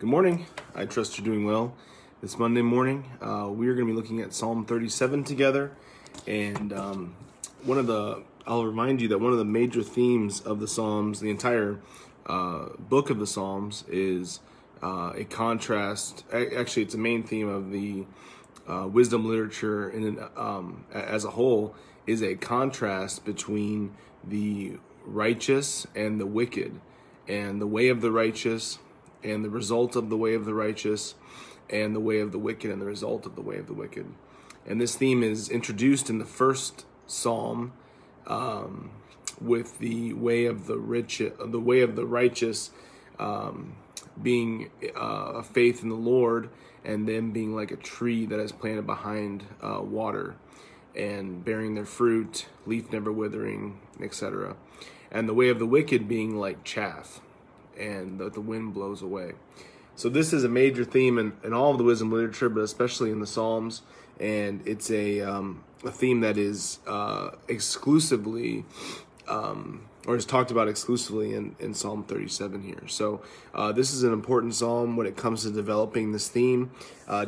Good morning. I trust you're doing well. This Monday morning, we are going to be looking at Psalm 37 together. And I'll remind you that one of the major themes of the Psalms, the entire book of the Psalms, is a contrast. Actually, it's a main theme of the wisdom literature as a whole, is a contrast between the righteous and the wicked, and the way of the righteous and the result of the way of the righteous, and the way of the wicked and the result of the way of the wicked. And this theme is introduced in the first psalm with the way of the righteous being a faith in the Lord, and them being like a tree that is planted behind water and bearing their fruit, leaf never withering, etc. And the way of the wicked being like chaff, and the wind blows away. So this is a major theme in all of the wisdom literature, but especially in the Psalms. And it's a theme that is exclusively, or is talked about exclusively in Psalm 37 here. So this is an important psalm when it comes to developing this theme.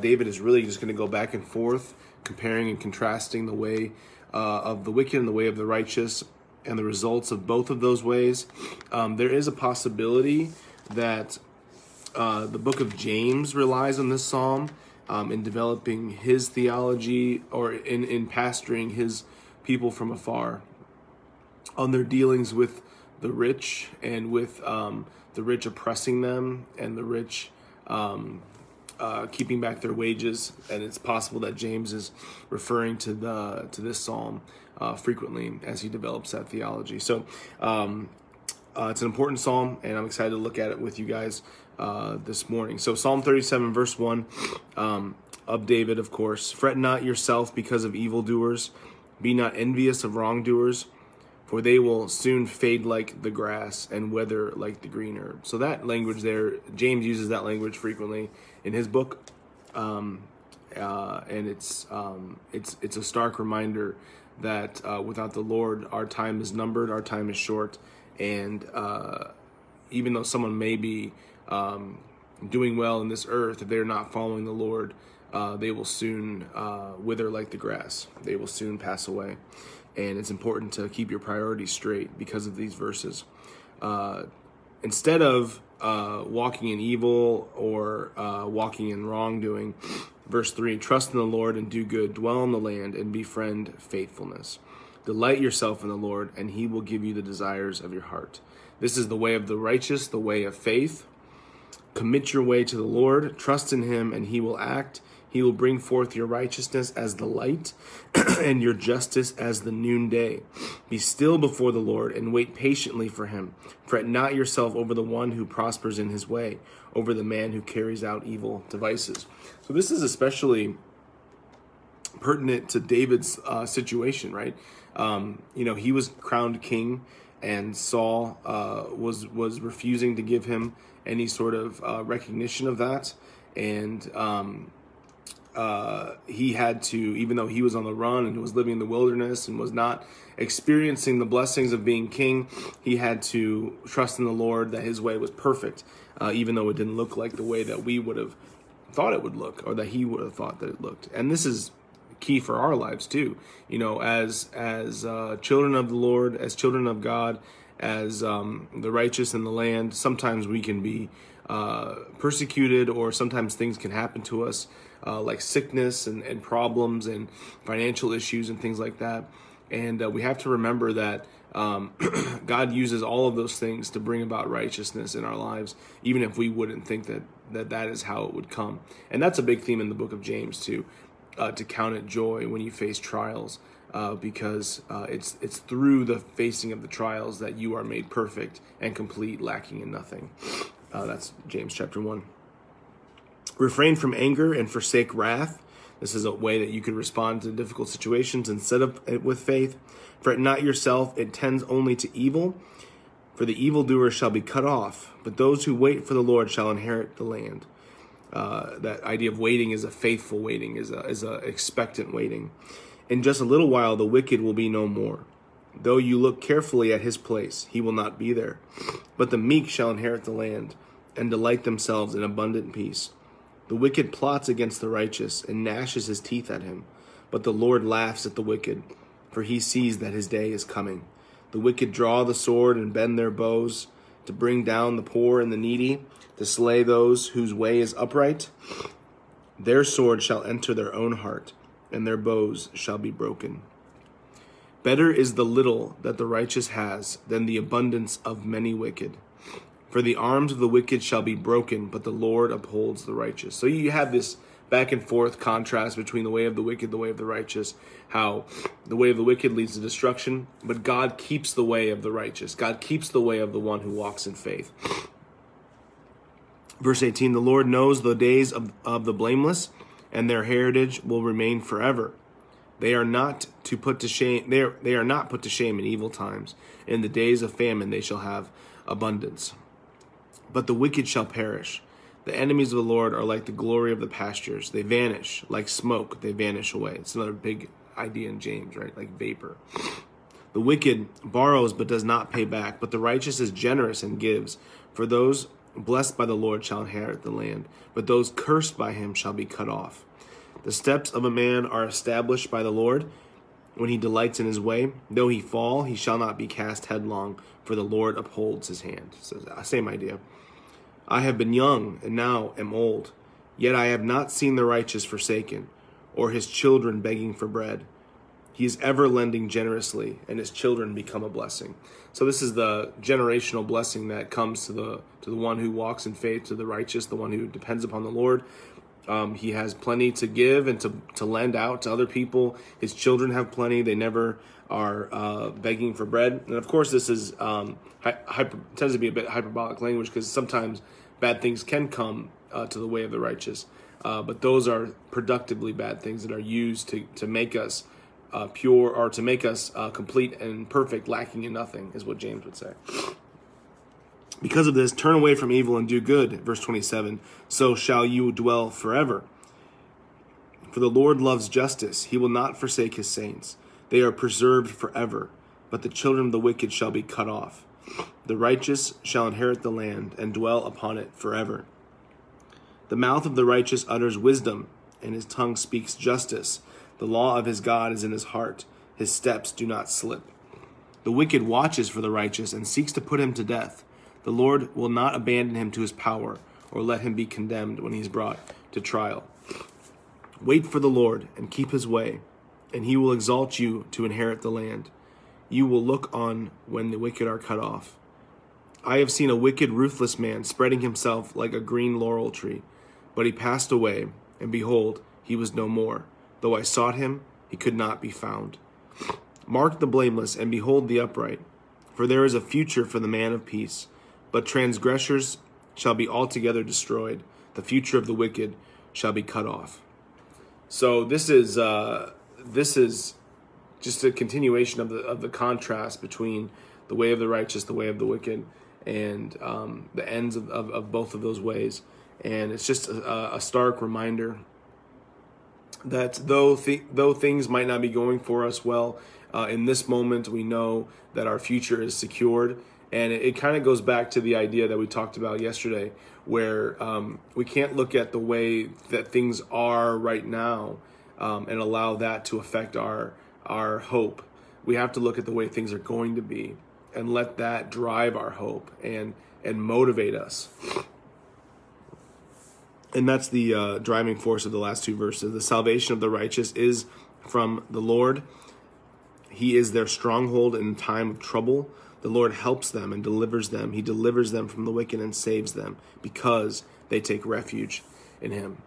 David is really just going to go back and forth, comparing and contrasting the way of the wicked and the way of the righteous, and the results of both of those ways. There is a possibility that the book of James relies on this psalm in developing his theology, or in pastoring his people from afar on their dealings with the rich, and with the rich oppressing them, and the rich keeping back their wages. And it's possible that James is referring to this psalm frequently as he develops that theology. So it's an important psalm, and I'm excited to look at it with you guys this morning. So Psalm 37 verse 1 of David, of course. Fret not yourself because of evildoers, be not envious of wrongdoers, for they will soon fade like the grass and wither like the green herb. So that language there, James uses that language frequently in his book, and it's a stark reminder that without the Lord, our time is numbered, our time is short, and even though someone may be doing well in this earth, if they're not following the Lord, they will soon wither like the grass. They will soon pass away. And it's important to keep your priorities straight because of these verses. Instead of walking in evil or walking in wrongdoing, verse 3, trust in the Lord and do good, dwell in the land and befriend faithfulness. Delight yourself in the Lord, and he will give you the desires of your heart. This is the way of the righteous, the way of faith. Commit your way to the Lord, trust in him, and he will act. He will bring forth your righteousness as the light, and your justice as the noonday. Be still before the Lord, and wait patiently for him. Fret not yourself over the one who prospers in his way, over the man who carries out evil devices. So this is especially pertinent to David's situation, right? He was crowned king, and Saul was refusing to give him any sort of recognition of that. And he had to, even though he was on the run and was living in the wilderness and was not experiencing the blessings of being king, he had to trust in the Lord that his way was perfect, even though it didn't look like the way that we would have thought it would look, or that he would have thought that it looked. And this is key for our lives too. As children of the Lord, as children of God, as the righteous in the land, sometimes we can be persecuted, or sometimes things can happen to us, like sickness and problems and financial issues and things like that. And we have to remember that God uses all of those things to bring about righteousness in our lives, even if we wouldn't think that is how it would come. And that's a big theme in the book of James too, to count it joy when you face trials, because it's through the facing of the trials that you are made perfect and complete, lacking in nothing. That's James chapter 1. Refrain from anger and forsake wrath. This is a way that you can respond to difficult situations instead of with faith. Fret not yourself, it tends only to evil. For the evildoer shall be cut off, but those who wait for the Lord shall inherit the land. That idea of waiting is a faithful waiting, is a expectant waiting. In just a little while, the wicked will be no more. Though you look carefully at his place, he will not be there. But the meek shall inherit the land and delight themselves in abundant peace. The wicked plots against the righteous and gnashes his teeth at him. But the Lord laughs at the wicked, for he sees that his day is coming. The wicked draw the sword and bend their bows to bring down the poor and the needy, to slay those whose way is upright. Their sword shall enter their own heart, and their bows shall be broken. Better is the little that the righteous has than the abundance of many wicked. For the arms of the wicked shall be broken, but the Lord upholds the righteous. So you have this back and forth contrast between the way of the wicked, the way of the righteous, how the way of the wicked leads to destruction, but God keeps the way of the righteous. God keeps the way of the one who walks in faith. Verse 18, the Lord knows the days of the blameless, and their heritage will remain forever. They are not put to shame. They are not put to shame in evil times. In the days of famine they shall have abundance. But the wicked shall perish. The enemies of the Lord are like the glory of the pastures. They vanish like smoke. They vanish away. It's another big idea in James, right? Like vapor. The wicked borrows but does not pay back, but the righteous is generous and gives. For those blessed by the Lord shall inherit the land, but those cursed by him shall be cut off. The steps of a man are established by the Lord when he delights in his way. Though he fall, he shall not be cast headlong, for the Lord upholds his hand. So, same idea. I have been young and now am old, yet I have not seen the righteous forsaken, or his children begging for bread. He is ever lending generously, and his children become a blessing. So this is the generational blessing that comes to the one who walks in faith, to the righteous, the one who depends upon the Lord. He has plenty to give and to lend out to other people. His children have plenty. They never are begging for bread. And of course, this is tends to be a bit hyperbolic language, because sometimes bad things can come to the way of the righteous. But those are productively bad things that are used to make us pure, or to make us complete and perfect, lacking in nothing, is what James would say. Because of this, turn away from evil and do good. Verse 27, so shall you dwell forever. For the Lord loves justice. He will not forsake his saints. They are preserved forever, but the children of the wicked shall be cut off. The righteous shall inherit the land and dwell upon it forever. The mouth of the righteous utters wisdom, and his tongue speaks justice. The law of his God is in his heart. His steps do not slip. The wicked watches for the righteous and seeks to put him to death. The Lord will not abandon him to his power, or let him be condemned when he is brought to trial. Wait for the Lord and keep his way, and he will exalt you to inherit the land. You will look on when the wicked are cut off. I have seen a wicked, ruthless man spreading himself like a green laurel tree, but he passed away, and behold, he was no more. Though I sought him, he could not be found. Mark the blameless, and behold the upright, for there is a future for the man of peace. But transgressors shall be altogether destroyed. The future of the wicked shall be cut off. So this is just a continuation of the contrast between the way of the righteous, the way of the wicked, and the ends of both of those ways. And it's just a stark reminder that though things might not be going for us well, in this moment we know that our future is secured. And it kind of goes back to the idea that we talked about yesterday, where we can't look at the way that things are right now and allow that to affect our hope. We have to look at the way things are going to be and let that drive our hope and motivate us. And that's the driving force of the last two verses. The salvation of the righteous is from the Lord. He is their stronghold in time of trouble. The Lord helps them and delivers them. He delivers them from the wicked and saves them because they take refuge in him.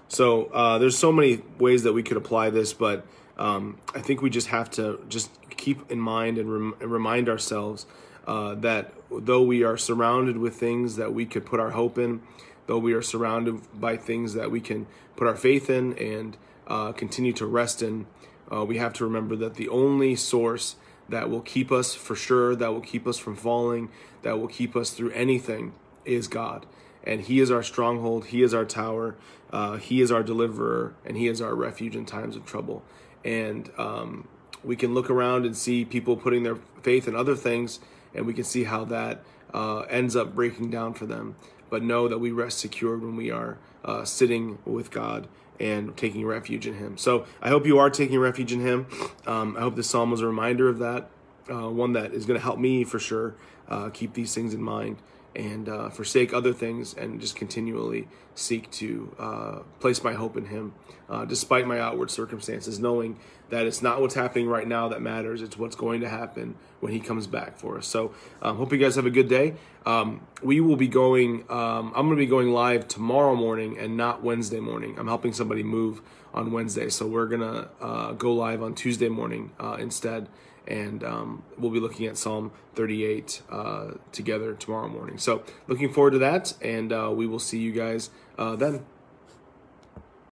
So there's so many ways that we could apply this, but I think we just have to just keep in mind and remind ourselves that though we are surrounded with things that we could put our hope in, though we are surrounded by things that we can put our faith in and continue to rest in, we have to remember that the only source that will keep us for sure, that will keep us from falling, that will keep us through anything is God. And he is our stronghold, he is our tower, he is our deliverer, and he is our refuge in times of trouble. And we can look around and see people putting their faith in other things, and we can see how that ends up breaking down for them. but know that we rest secured when we are sitting with God and taking refuge in Him. So I hope you are taking refuge in Him. I hope this psalm was a reminder of that, one that is going to help me for sure keep these things in mind and forsake other things and just continually seek to place my hope in Him, despite my outward circumstances, knowing that it's not what's happening right now that matters. It's what's going to happen when He comes back for us. So hope you guys have a good day. We will be going, I'm going to be going live tomorrow morning and not Wednesday morning. I'm helping somebody move on Wednesday. So we're going to go live on Tuesday morning instead. And we'll be looking at Psalm 38 together tomorrow morning. So looking forward to that, and we will see you guys then.